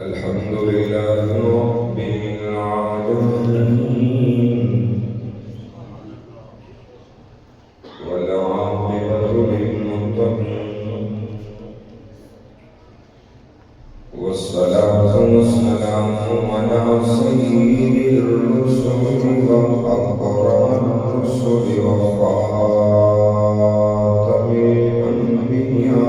अल्हम्दुलिल्लाह रब्बिल आलमीन वल आक़िबतु लिल मुत्तक़ीन वस्सलातु वस्सलामु अला सय्यिदिर रुसुलि व अकरमिर रुसुलि व ख़ातमिल अंबिया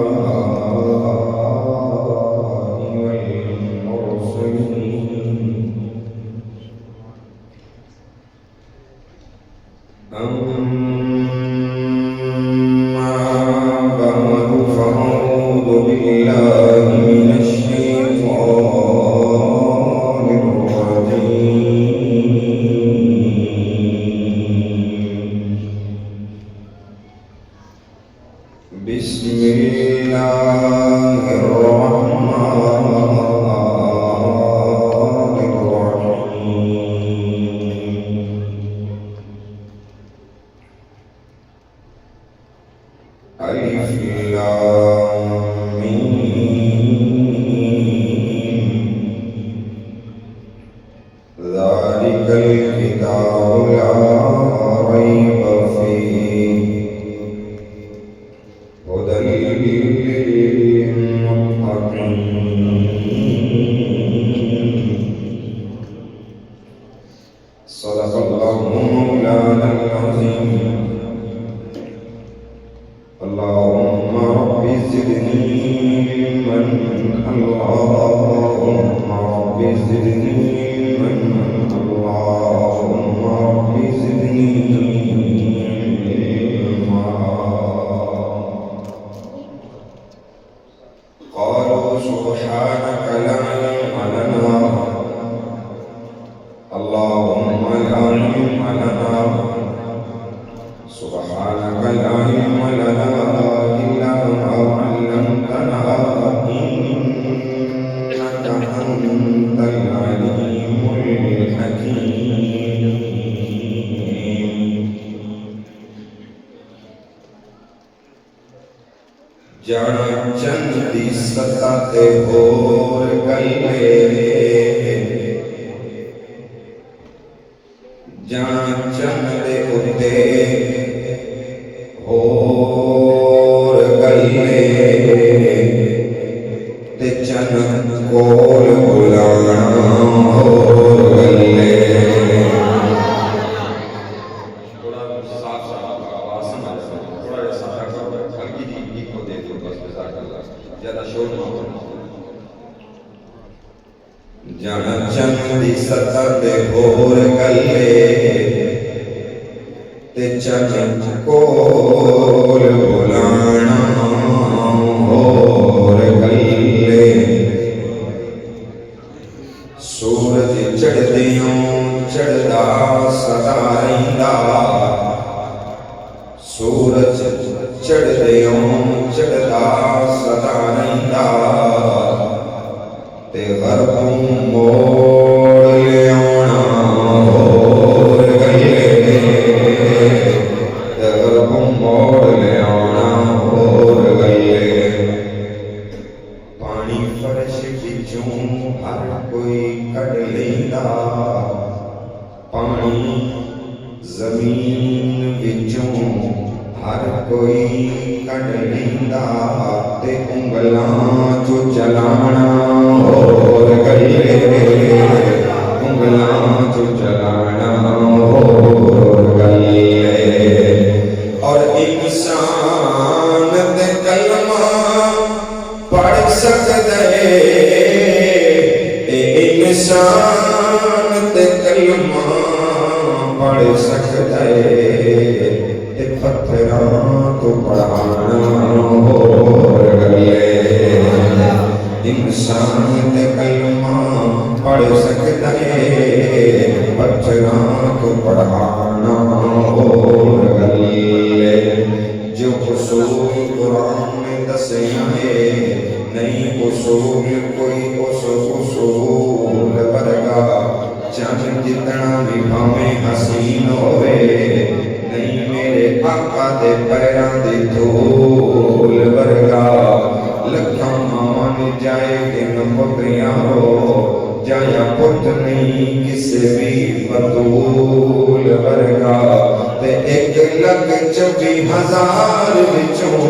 आका दे पैरां दी धूल वर्गा लखा मावा ने जाए कि न पुत यारो जाया पुत नहीं किसी भी बतूल वर्गा ते 1,24,000 विचों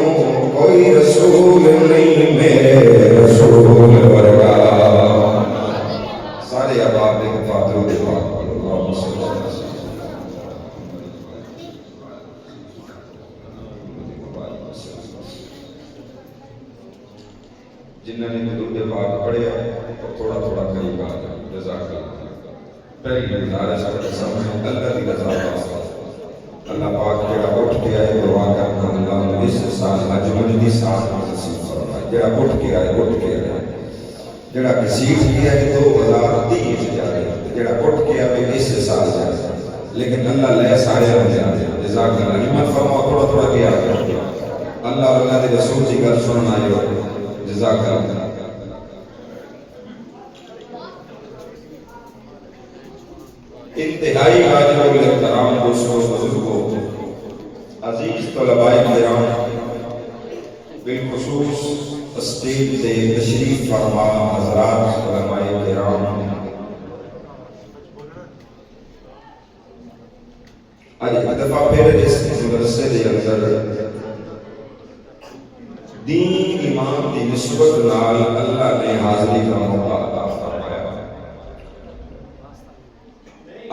कोई रसूल नहीं मेरे रसूल वर्गा। सारे अहबाब ने फातरों के पाक जिन्होंने दुरूद पाक पढ़िया तो थोड़ा थोड़ा करीब आ जाए। जज़ाकल्लाह। पहली गुजारिश करते समय अल्लाह की रज़ा वास्ते अल्लाह पाक जेड़ा उठ के आए दुआ करना अल्लाह इस साल अजमल दी साल नसीब फरमाए। जेड़ा उठ के आए जेड़ा घसीट के आए 2030 च जाए जेड़ा उठ के आए इस साल जाए लेकिन अल्लाह ले सारे हो जाए। जज़ाकल्लाह। हिम्मत फरमाओ थोड़ा थोड़ा किया अल्लाह अल्लाह के रसूल की गल सुनना आए। जज़ाकल्लाह। इंतहाई वाजिब एहतराम दोस्तों बुजुर्गों अजीज तलबाए किराम बिलखुसूस स्टेज से तशरीफ फरमा हज़रात उलमाए किराम आज एक दफा फिर इस मदरसे के अंदर दीन इमाम की निस्बत नाल अल्लाह ने हाज़री का मौका अता फरमाया।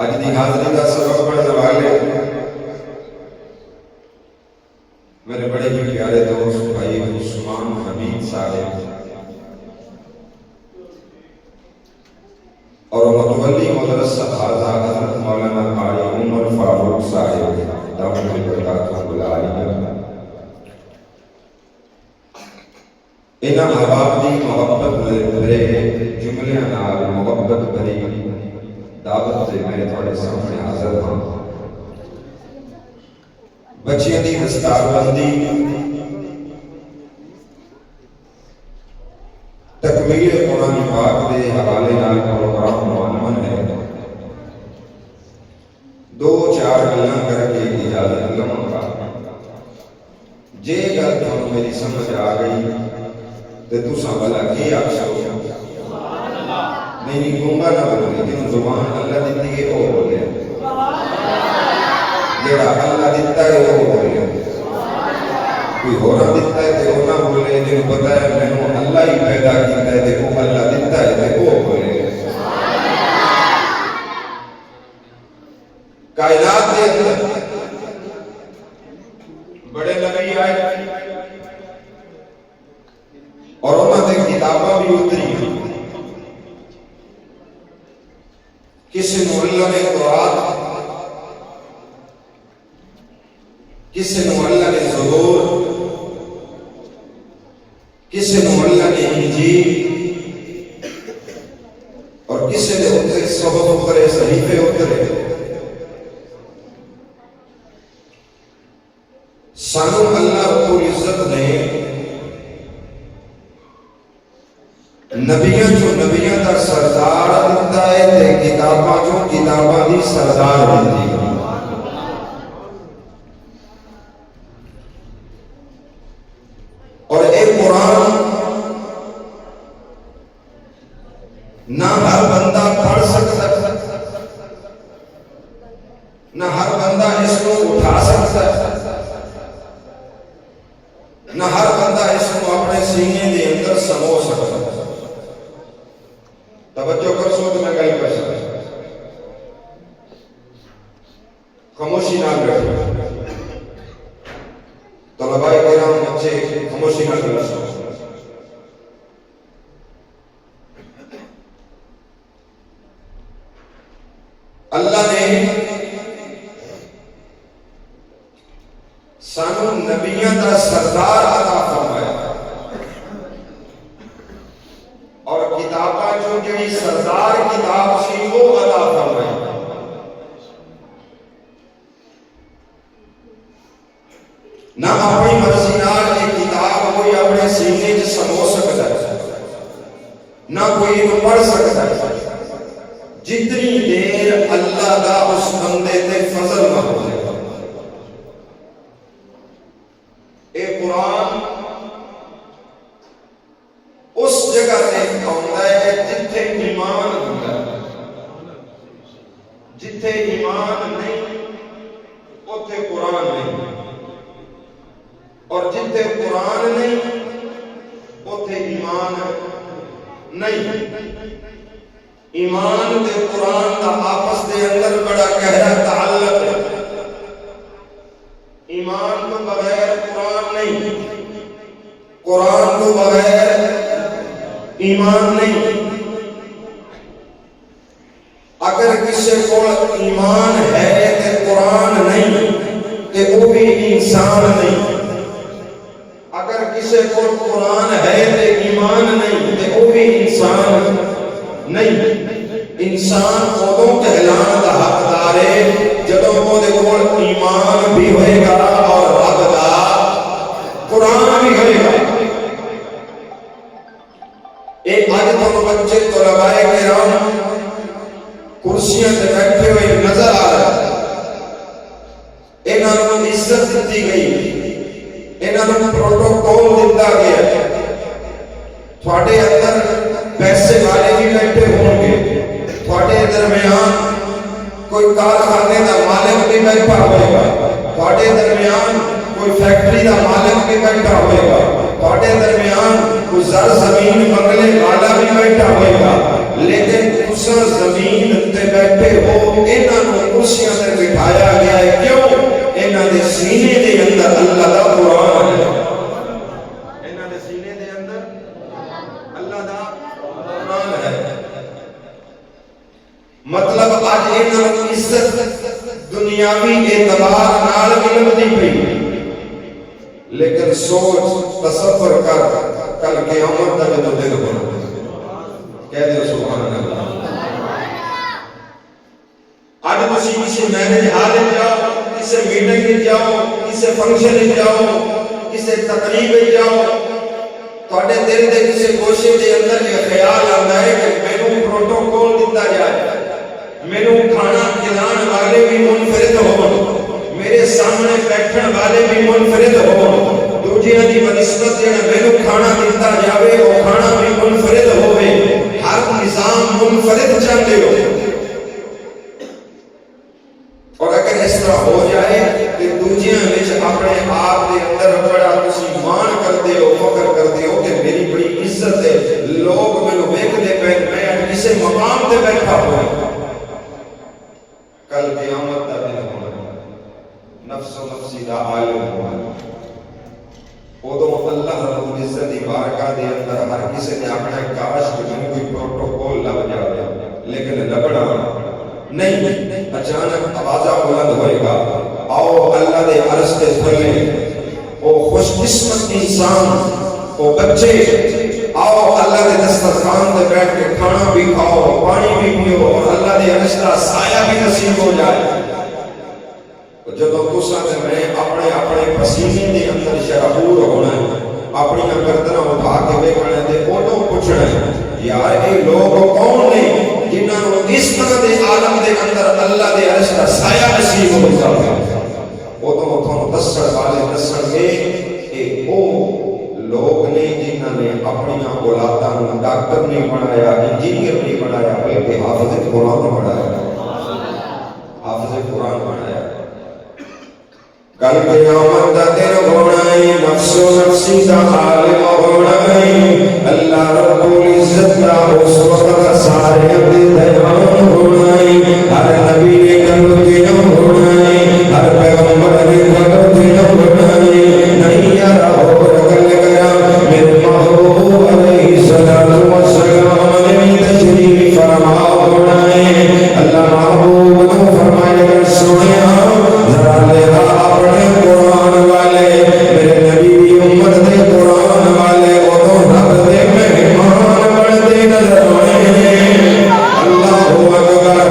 आज की हाज़री का सबक पढ़ने वाले मेरे बड़े ही प्यारे दोस्त भाई उस्मान हमीद साहब और मुतवल्ली मदरसा हाज़ा हज़रत मौलाना कारी उमर फारूक साहब दावत बरकातुहुल आलिया। इन अहबाब की मोहब्बत भरे जुमलियां नाल मोहब्बत भरी दावत से मैं थोड़े सामने हाजिर हाँ। बच्चियों की दस्तारबंदी तकमील कुरान पाक के हवाले नाल प्रोग्राम मुअम्मन है। 2-4 गल्लां करके इजाजत लवांगा। जे गल तुहानू मेरी समझ आ गई तो तुसा भला की आखो नहीं गूंगा ना बोले लेकिन जुबान अल्लाह दी है वो बोले जेड़ा अल्लाह दिता है वो बोले कोई होरा दिता है तो ना बोले जिन पता है मैनू अल्लाह ही पैदा किया है देखो अल्लाह दिता है तो वो बोले। कायनात के अंदर बड़े नबी आए और उन्होंने किताबा भी उतरी। किसी अल्लाह ने कुरान किसी अल्लाह ने ज़बूर किसी अल्लाह ने इंजील और किसी ने उतरे सबक उतरे सहीफे उतरे। सानू अल्लाह रब्बुल इज्जत ने नबियां जो नबियां दा सरदार दिता है ते किताबां जो किताबां दी सरदार दिती है। और एक कुरान ना हर बंदा पढ़ सकता ना हर बंदा इसको उठा सकता ना हर बंदा इसको अपने सीने के अंदर समो सकता। तवज्जो कर सो तो मैं गल कर सकता खामोशी ना बैठो तलबाए किराम बच्चे खामोशी ना कर सो। अल्लाह ने सानू नबियां दा सरदार अता फरमाया और किताबा जो जी सरदार किताब सी वो अता फरमाई। ना अपनी मर्जी नाल ये किताब कोई अपने सीने च समो सकता है ना कोई पढ़ सकता है जितनी देर अल्लाह का उस बंदे ते फजल ना हो जाए। ए कुरान और जिथे कुरान नहीं उथे ईमान नहीं। ईमान ते कुरान का आपस के अंदर बड़ा गहरा ताल्लुक है। ईमान तो बगैर कुरान नहीं, कुरान तो बगैर ईमान नहीं। अगर किसी को ईमान है ते कुरान नहीं ते वो भी इंसान नहीं। अगर किसी को कुरान है ते ईमान नहीं ते वो भी इंसान नहीं। इंसान उदों कहलाने का हकदार है जदों ओदे कोल ईमान भी होएगा और रब दा कुरान भी होएगा। एक आज तो बच्चे तलबाए किराम कुर्सियां पे बैठे हुए नजर आ रहे। इन्हां नूं इज्जत दी गई, इन्हां नूं प्रोटोकॉल दिता गया। थोड़े अंदर पैसे वाले भी बैठे होंगे, थोड़े दरमियान कोई कारखाने का मालिक भी बैठा होगा, थोड़े दरमियान कोई फैक्ट्री का मालिक भी बैठा होगा, थोड़े दरमियान कोई जर जमीन बंगले वाला भी बैठा होगा। लेकिन तुसा जमीन ते बैठे हो, इन्हां नूं कुर्सियां ते बिठाया गया है। क्यों? इन्हां दे सीने दे अंदर अल्लाह दा कुरान है। इन्हां दे सीने दे अंदर अल्लाह दा कुरान है। मतलब आज इन्हां नूं इज्जत दुनियावी एतबार नाल मिलदी पई। लेकिन सोच तसव्वुर कर कल क़यामत दा जदों दिन होना, कह दो सुभान अल्लाह। आज तुसी किसी मैरिज हाल में जाओ, किसी मीटिंग में जाओ, किसी फंक्शन में जाओ, किसी तकरीब में जाओ, थोड़े दिल के किसी गोशे के अंदर ये ख्याल आता है कि मैनू प्रोटोकॉल दिता जाए, मैनू खाना खिलाने वाले भी मुनफरिद हो, मेरे सामने बैठने वाले भी मुनफरिद हो, दूजियां दी बनिस्बत जेड़ा मैनू खाना दिता जावे वो खाना भी मुनफरिद होवे। हर निजाम मुनफरिद चाहते हो। और अगर इस तरह हो जाए कि दूजियां विच अपने आप के अंदर बड़ा तुसी मान करते हो, फख्र करते हो कि मेरी बड़ी इज्जत है, लोग मैनू वेखदे पे, मैं किसी मकाम पे बैठा हुआ। कल क़यामत दा दिन होना, नफ्सो नफ्सी दा आलम होना। उदों अल्लाह रब्बुल इज्जत दी बारगाह दे अंदर हर किसी ने अपना काश कि मैनू कोई प्रोटोकॉल लग जाए, लेकिन लगना नहीं। अचानक आवाज़ बुलंद होएगा, आओ अल्लाह दे अर्श के थल्ले ओ खुशकिस्मत इंसान, ओ बच्चे आओ अल्लाह के दस्तरखान पे बैठ के खाना भी खाओ, पानी भी पियो और अल्लाह दे अर्श का साया भी नसीब हो जाए। जब तुसा ते मैं अपने अपने पसीने के अंदर शराबूर होना, अपनी गर्दन उठा के वेखना ते ओदों पूछना यार ये लोग कौन ने जिन्हां नूं इस तरह के आलम के अंदर अल्लाह के अर्श का साया नसीब हो जाए। ओदों तुहानूं दस्सण वाले दस्सणगे कि वो लोग ने जिन्हां ने अपनी औलादां नूं डॉक्टर नहीं बनाया, इंजीनियर नहीं बनाया, बल्कि हाफिज़ कुरान बनाया, हाफिज़ कुरान बनाया। कल क़यामत दा दिन होना है, नफ्सो नफ्सी दा आलिम होना है। अल्लाह रब्बुल इज्जत दा उस वक्त सारे दे दयान होना है। हर नबी ने कल दिन होना है, हर पैगंबर ने कल दिन होना है। नहीं यार और कल करा मेरे महबूब अलैहिस्सलातु वस्सलाम ने तशरीफ फरमा होना है। अल्लाह महबूब ने फरमाया सोनिया जरा ले अपने कुरान वाले, मेरे नबी की उम्मत दे कुरान वाले उदों रब दे मेहमान बनते नजर आए। अल्लाहू अकबर।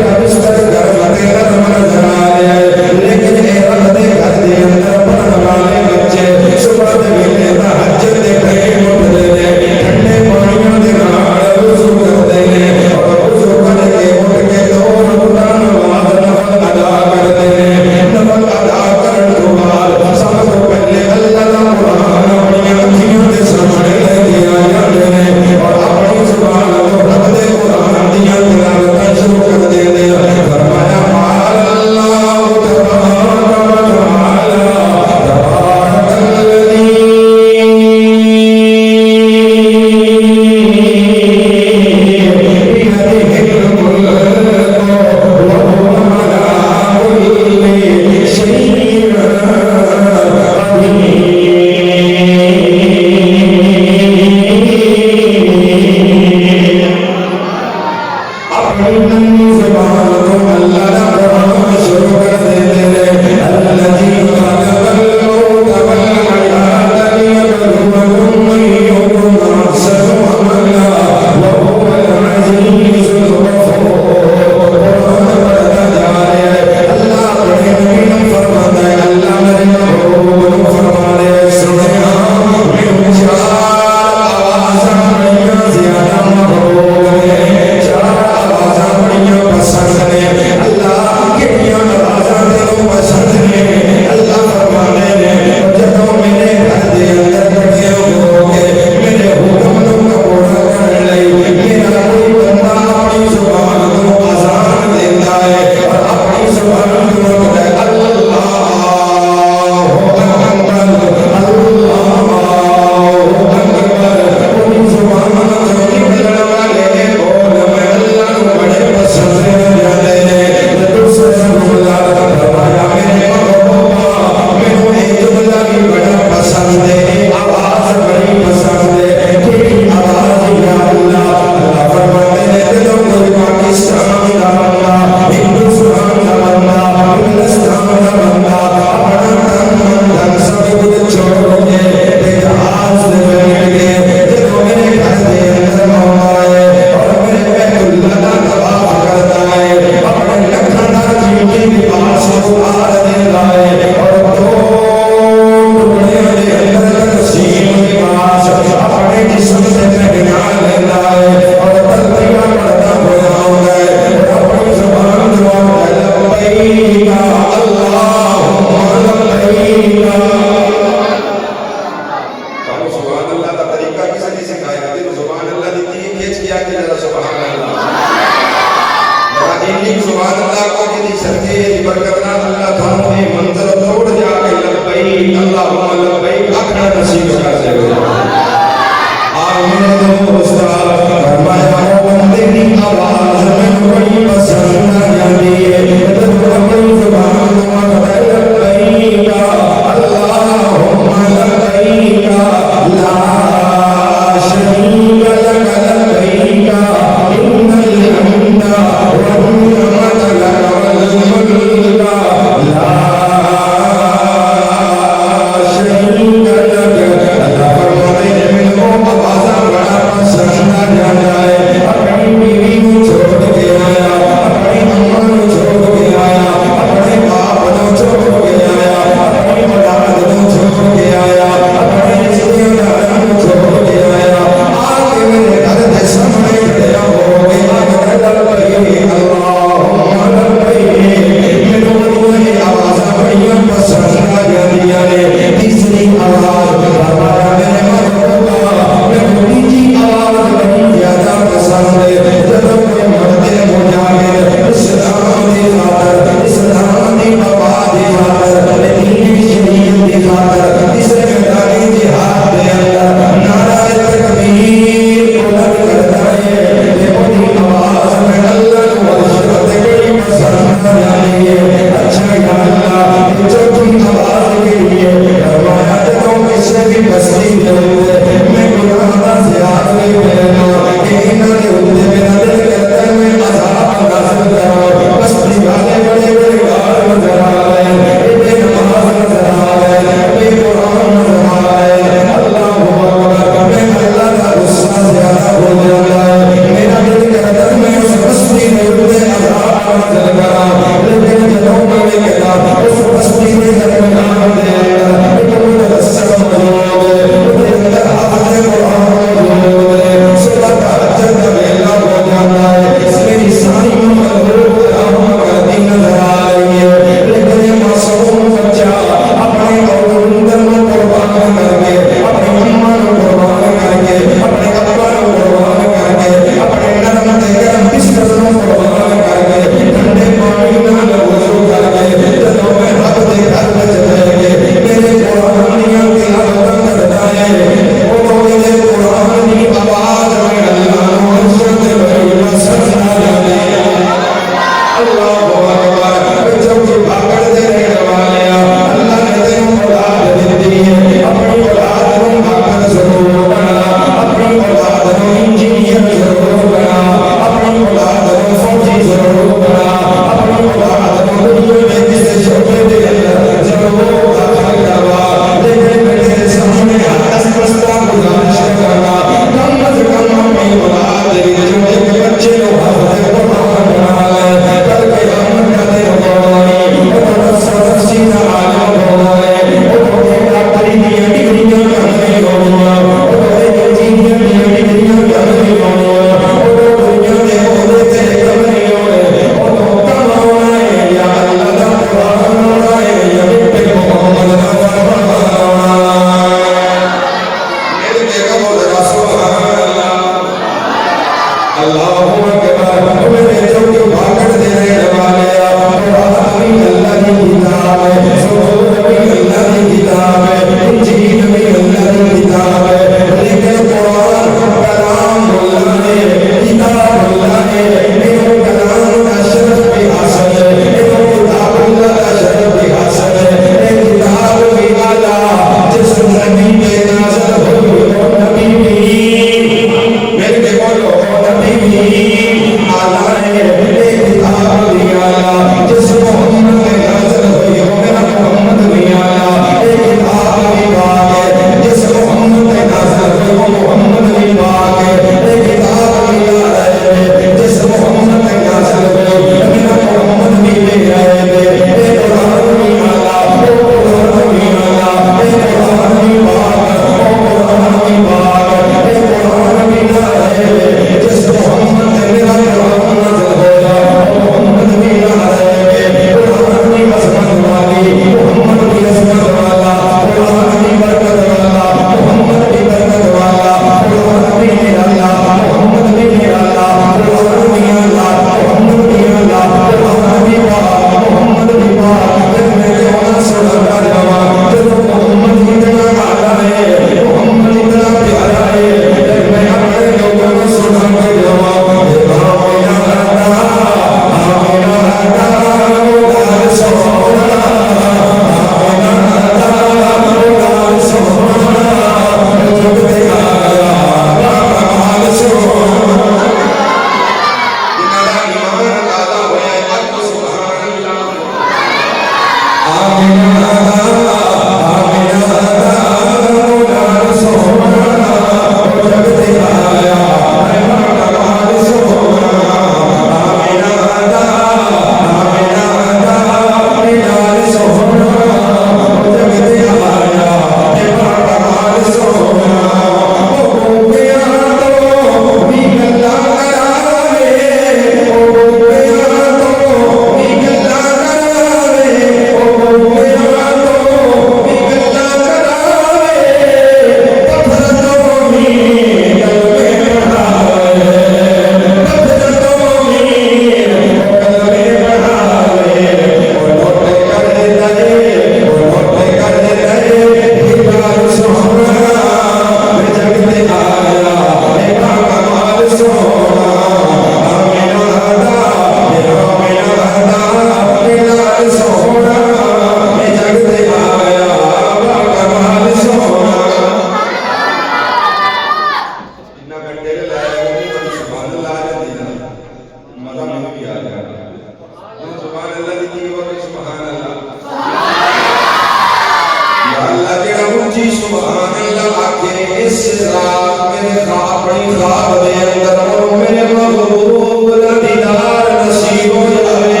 सुभान अल्लाह आके इस रात मेरे ख्वाब बड़ी ख्वाब दे अंदर ओ मेरे महबूब दा दीदार नसीब हो जावे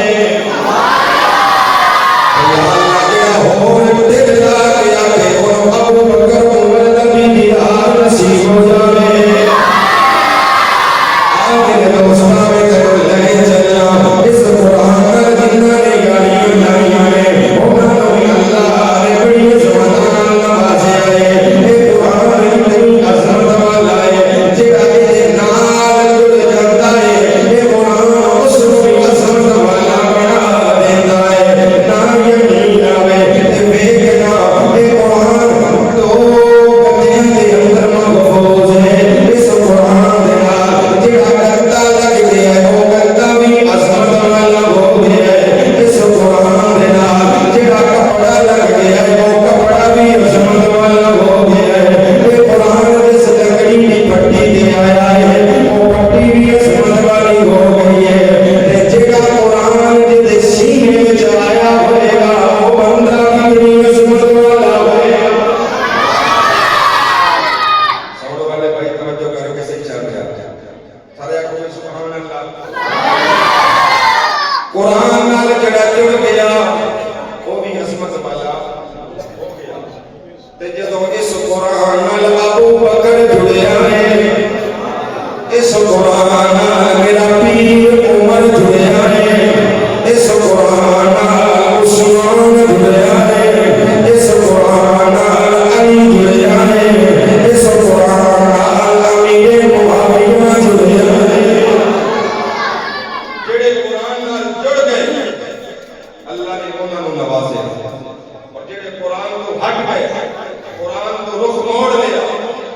अल्लाह जेड़ा होर दिल ला के आके ओ अबू बकर उमर दा भी दीदार नसीब हो जावे आ मेरे दोस्तां में करो ले चलना इस कुरान का जिन्ना ने गाड़ियां लाइयां ने उन्हां नूं अल्लाह ने बड़ी इज्जत नाल नवाज़े ए कुरान इतनी अज़मत वाला है जेड़ा इहदे नाल जुड़ जाता है ए कुरान उस नूं भी अज़मत वाला बना देता है ना यकीन आवे ते वेखना ए कुरान दो गद्दियां दे अंदर महफूज है इस कुरान दे नाल जेड़ा गद्दा लग गया है वो गद्दा भी अज़मत वाला हो गया है इस कुरान दे नाल जेड़ा कपड़ा लग गया है वो कपड़ा भी अज़मत वाला हो गया है ये कुरान जिस लकड़ी की पट्टी दे आया है वो पट्टी भी अज़मत वाली हो गई है ते जेड़ा कुरान जिहदे सीने विच आया होएगा वो बंदा भी अज़मत वाला होएगा साउंड वाले भाई तवज्जो करो कैसे चल रहा है सारे आखो सुभान अल्लाह कुरान नाल जड़ा जुड़ गया वो भी अज़मत वाला हो गया ते जदों इस कुरान नाल अबू बकर जुड़िया है इस कुरान नाल मेरा पीर उमर जुड़िया है इस कुरान नाल उस्मान जुड़िया है इस कुरान नाल अली जुड़िया है इस कुरान नाल अमीर मुआविया जुड़िया है जेड़े कुरान नाल जुड़ गए अल्लाह ने उन्हां नूं नवाज़े और जेड़े कुरान तो हट गए कुरान तो रुख मोड़ लिया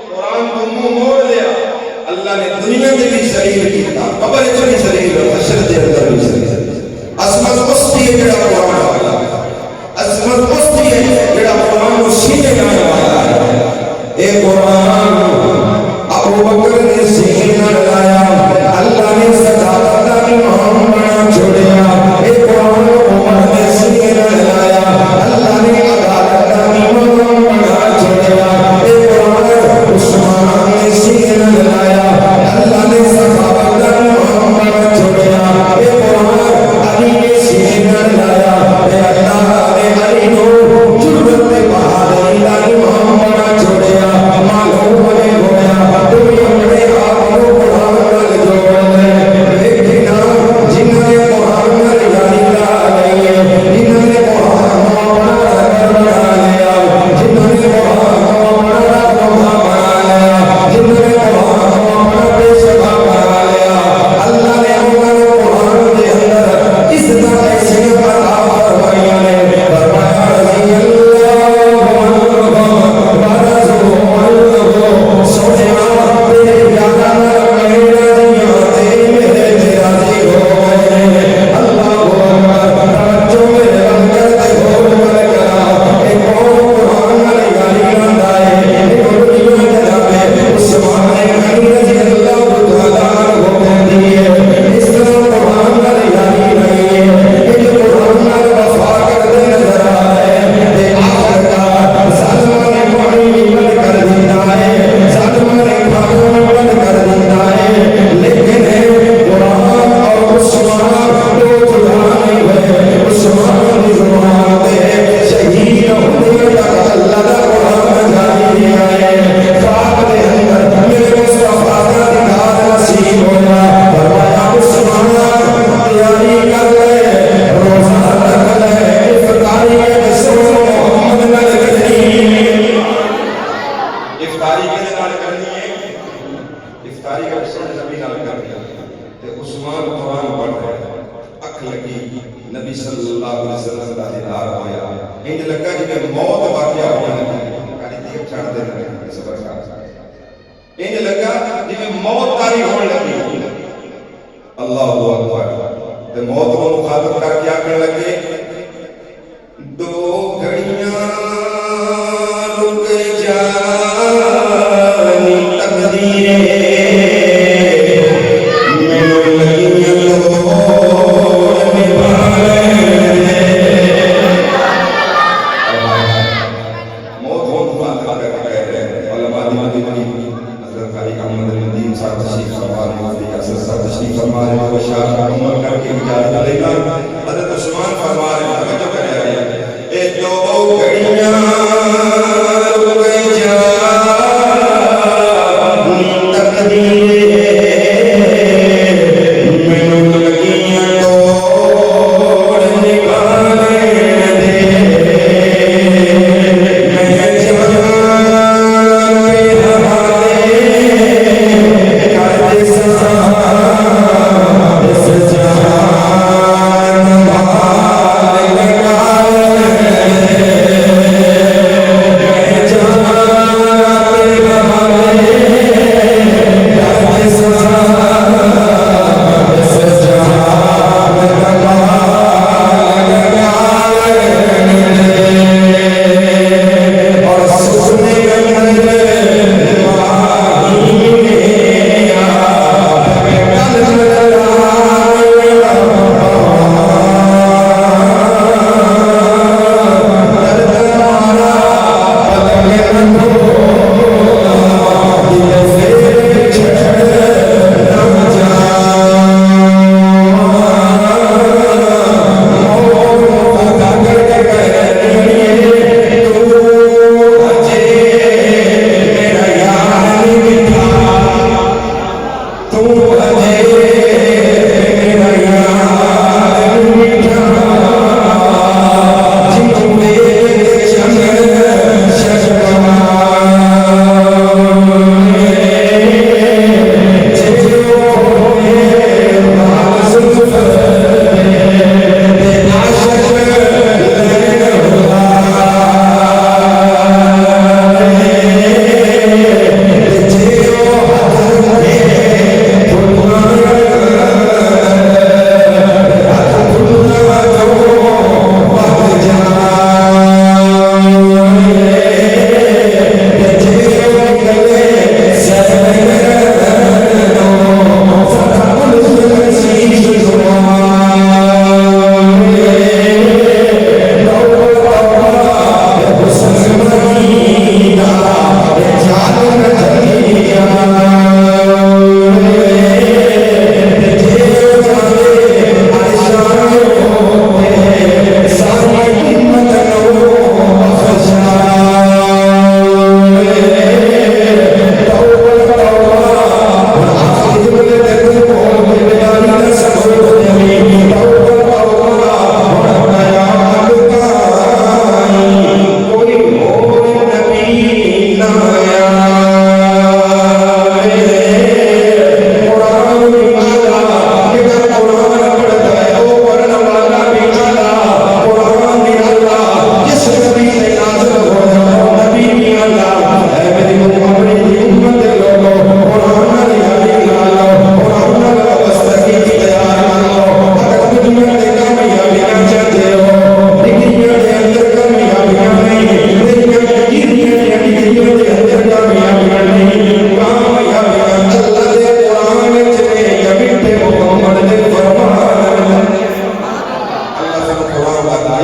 कुरान तो मुंह मोड़ लिया अल्लाह ने दुनिया में भी शरीर कीता कब्र विच भी शरीर हशर दे अंदर भी शरीर अज़मत उसदी है जेड़ा कुरान वाला अज़मत उसदी है जेड़ा कुरान को सीने नाल वाला है ए कुरान अबू बकर ने सीने नाल लाया अल्लाह ने सजावत दा इमाम बना छोड़या ए कुरान उमर ने सीने नाल लाया अल्लाह ने अदालत दा इमाम बना छोड़या ए कुरान उस्मान ने सीने नाल लाया अल्लाह ने सजावत दा इमाम बना छोड़या ए कुरान अली ने सीने नाल लाया ए अल्लाह ने अली को जुर्रत दे बहादुरी दा इमाम बना छोड़या मालूम होया दुनिया बड़े आप को कुरान नाल जोड़ ले लेकिन जिन्होंने कुरान नाल यारी ला ली है जिन्होंने कुरान को अपना घर बना लिया जिन्होंने कुरान को अपना रहनुमा बना लिया जिन्होंने कुरान को अपना पेशवा बना लिया अल्लाह ने उन्हें कुरान के अंदर इस तरह ऐसी अता फरमाया ने फरमाया रज़ी अल्लाह अन्हु सोने तेरे यारा मेरा दिया ते मेरे राजी हो गए अल्लाह अकबर जो मेरे अंदर ते हो मर करा ए कौन कुरान नाल यारी लांदा है ए दुनिया दे जावे उस्मान गनी रज़ी अल्लाह तआला हो कहती है इस तरह कुरान नाल यारी नहीं है ये कुरान नाल वफा करते नजर आ रहे हैं ते आखिरकार ज़ालिम ने पानी भी बंद कर दिया है ज़ालिम ने खानों में बंद कर दिया है लेकिन कुरान और उस्मान दो जुदा नहीं हुए उस्मान की जुबान पे शहीद होने तक अल्लाह का कुरान जारी है ख्वाब के अंदर मेरे मुस्तफा का दीदार नसीब होया फरमाया उस्मान तैयारी कर ले रोजा रख ले इफ्तारी के रसूल मोहम्मद नाल करनी इफ्तारी के नाल करनी है इफ्तारी का रसूल नबी नाल करनी ते उस्मान कुरान पढ़ रहे अख लगी नबी सल्लल्लाहु अलैहि वसल्लम दा दीदार होया इंज लगा जिवें मौत वाक़या होया कदी देख छड़ दे लगे सबर कर इंज लगा जिवें मौत तारी होने लगी अल्लाहु अकबर ते मौत को मुखातब करके आखने लगे दो घड़ियां रुक जानी तकदीरें मैनू लगियां लोड़ निभाने मौत को मुखातब करके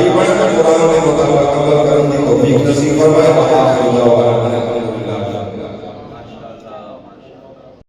भाई बन कुरान के मुताबिक अमल करने की तौफीक नसीब फरमाए।